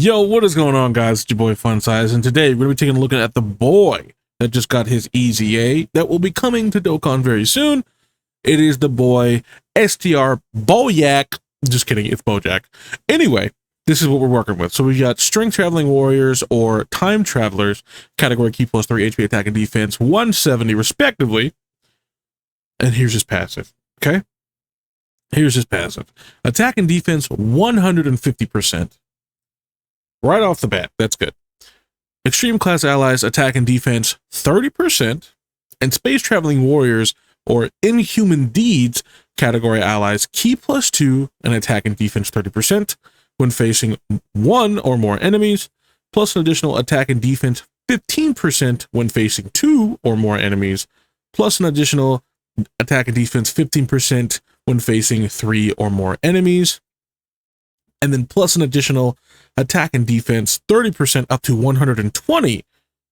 Yo, what is going on, guys? It's your boy Fun Size, and today we're going to be taking a look at the boy that just got his Easy A that will be coming to Dokan very soon. It is the boy STR Boujack. Just kidding, it's Boujack. Anyway, this is what we're working with. So we got String Traveling Warriors or Time Travelers, category key plus 3 HP attack and defense, 170 respectively. And here's his passive, okay? Here's his passive. Attack and defense, 150%. Right off the bat, that's good. Extreme class allies attack and defense 30%, and space traveling warriors or inhuman deeds category allies key plus 2 and attack and defense 30% when facing one or more enemies, plus an additional attack and defense 15% when facing 2 or more enemies, plus an additional attack and defense 15% when facing 3 or more enemies, and then plus an additional attack and defense 30% up to 120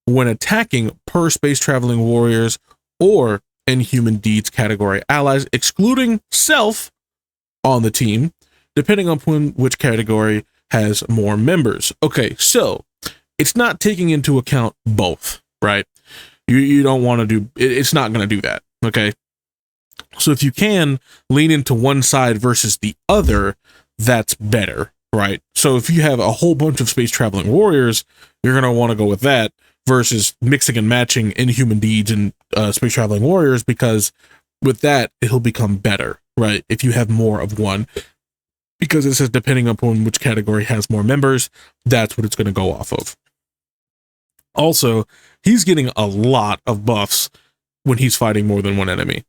when attacking per space traveling warriors or inhuman deeds category allies, excluding self on the team, depending upon which category has more members. Okay, so it's not taking into account both, right? You don't want to do it's not going to do that, okay? So if you can lean into one side versus the other, that's better, right? So if you have a whole bunch of space traveling warriors, you're going to want to go with that versus mixing and matching inhuman deeds and space traveling warriors, because with that, it'll become better, right? If you have more of one, because it says depending upon which category has more members, that's what it's going to go off of. Also, he's getting a lot of buffs when he's fighting more than one enemy.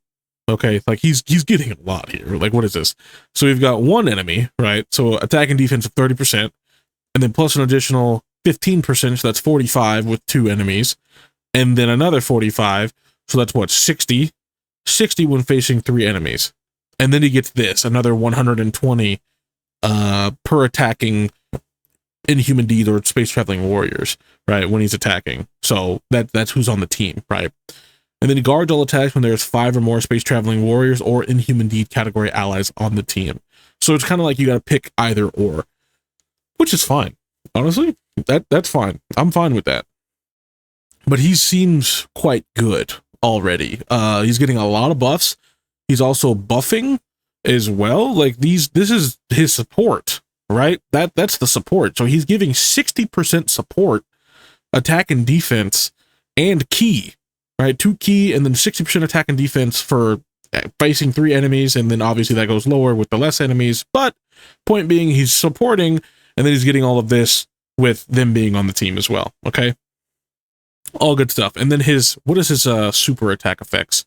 Okay, like he's getting a lot here. Like, what is this? So we've got one enemy, right? So attack and defense of 30%, and then plus an additional 15%, so that's 45 with 2 enemies, and then another 45, so that's what, 60? 60 when facing 3 enemies. And then he gets this, another 120 per attacking inhuman deeds or space traveling warriors, right? When he's attacking. So that's who's on the team, right? And then he guards all attacks when there's 5 or more space traveling warriors or inhuman deed category allies on the team. So it's kind of like you got to pick either or, which is fine. Honestly, that's fine. I'm fine with that. But he seems quite good already. He's getting a lot of buffs. He's also buffing as well. Like this is his support, right? That's the support. So he's giving 60% support, attack and defense, and key. Right, 2 key and then 60% attack and defense for facing 3 enemies, and then obviously that goes lower with the less enemies. But point being, he's supporting, and then he's getting all of this with them being on the team as well. Okay, all good stuff. And then what is his super attack effects?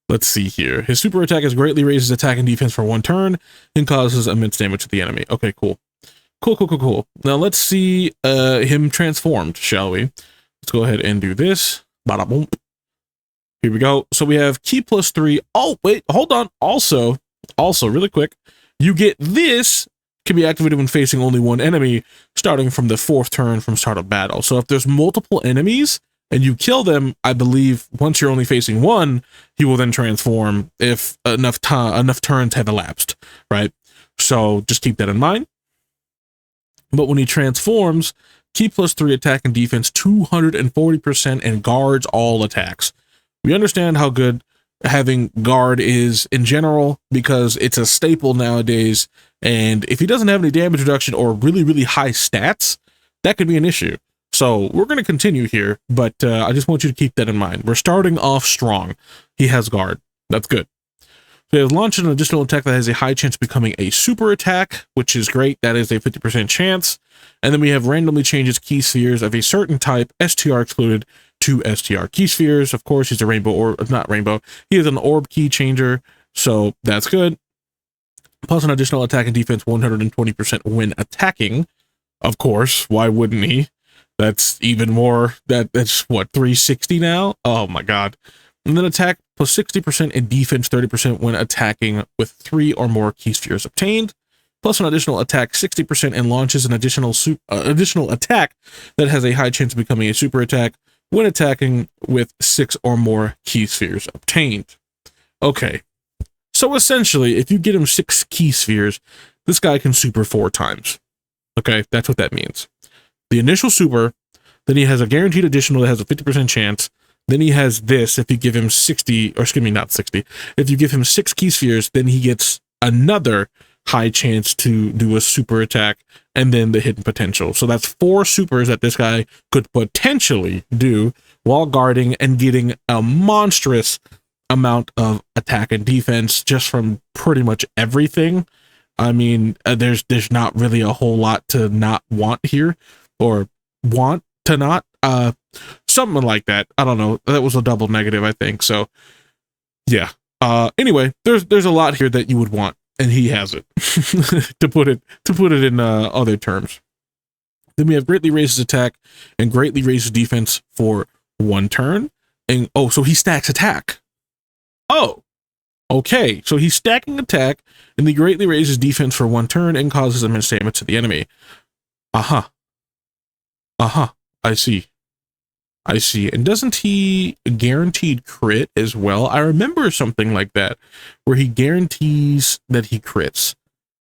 Let's see here. His super attack is greatly raises attack and defense for 1 turn and causes immense damage to the enemy. Okay, cool. Cool. Now let's see him transformed, shall we? Let's go ahead and do this. Bada boom. Here we go. So we have key plus 3. Oh, wait, hold on. Also, really quick, you get this can be activated when facing only one enemy, starting from the 4th turn from start of battle. So if there's multiple enemies and you kill them, I believe once you're only facing one, he will then transform if enough turns have elapsed, right? So just keep that in mind. But when he transforms, key plus 3 attack and defense 240% and guards all attacks. We understand how good having guard is in general because it's a staple nowadays, and if he doesn't have any damage reduction or really high stats, that could be an issue. So we're going to continue here, but I just want you to keep that in mind. We're starting off strong. He has guard. That's good. So he has launched an additional attack that has a high chance of becoming a super attack, which is great. That is a 50% chance. And then we have randomly changes key spheres of a certain type, STR excluded, to STR key spheres. Of course, he's a rainbow, or not rainbow. He is an orb key changer, so that's good. Plus an additional attack and defense 120% when attacking. Of course, why wouldn't he? That's even more. That's what, 360 now? Oh my god. And then attack plus 60% and defense 30% when attacking with 3 or more key spheres obtained. Plus an additional attack 60% and launches an additional attack that has a high chance of becoming a super attack when attacking with 6 or more key spheres obtained. Okay, so essentially, if you get him 6 key spheres, this guy can super 4 times. Okay, that's what that means. the initial super, then he has a guaranteed additional that has a 50% chance. Then he has this if you give him 60, or excuse me, not 60. If you give him 6 key spheres, then he gets another high chance to do a super attack, and then the hidden potential. So that's 4 supers that this guy could potentially do while guarding and getting a monstrous amount of attack and defense just from pretty much everything. I mean, there's not really a whole lot to not want here, or want to not, something like that. I don't know. That was a double negative, I think. So yeah. Anyway, there's a lot here that you would want, and he has it. to put it in other terms. Then we have greatly raises attack and greatly raises defense for 1 turn. And oh, so he stacks attack. Oh, okay. So he's stacking attack, and he greatly raises defense for 1 turn and causes immense damage to the enemy. Uh-huh. I see. And doesn't he guaranteed crit as well? I remember something like that, where he guarantees that he crits,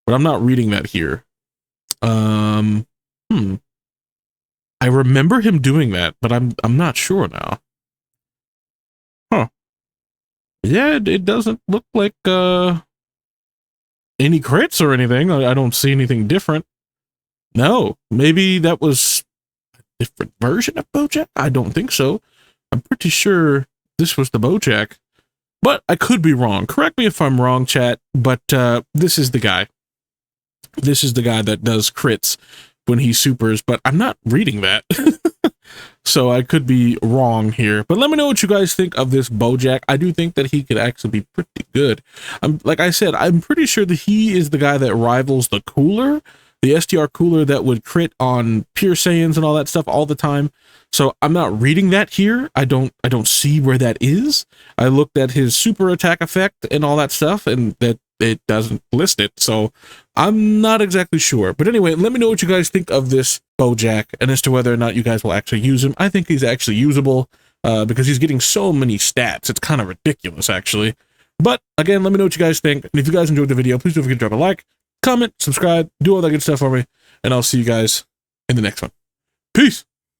but I'm not reading that here. I remember him doing that, but I'm not sure now. Huh. Yeah, it doesn't look like any crits or anything. I don't see anything different. No, maybe that was different version of Boujack? I don't think so. I'm pretty sure this was the Boujack, but I could be wrong. Correct me if I'm wrong, chat, but this is the guy. This is the guy that does crits when he supers, but I'm not reading that. So I could be wrong here, but let me know what you guys think of this Boujack. I do think that he could actually be pretty good. Like I said, I'm pretty sure that he is the guy that rivals the cooler, the STR cooler that would crit on pure Saiyans and all that stuff all the time. So I'm not reading that here. I don't see where that is. I looked at his super attack effect and all that stuff, and that it doesn't list it. So I'm not exactly sure. But anyway, let me know what you guys think of this Boujack and as to whether or not you guys will actually use him. I think he's actually usable because he's getting so many stats. It's kind of ridiculous, actually. But again, let me know what you guys think. And if you guys enjoyed the video, please don't forget to drop a like, comment, subscribe, do all that good stuff for me, and I'll see you guys in the next one. Peace!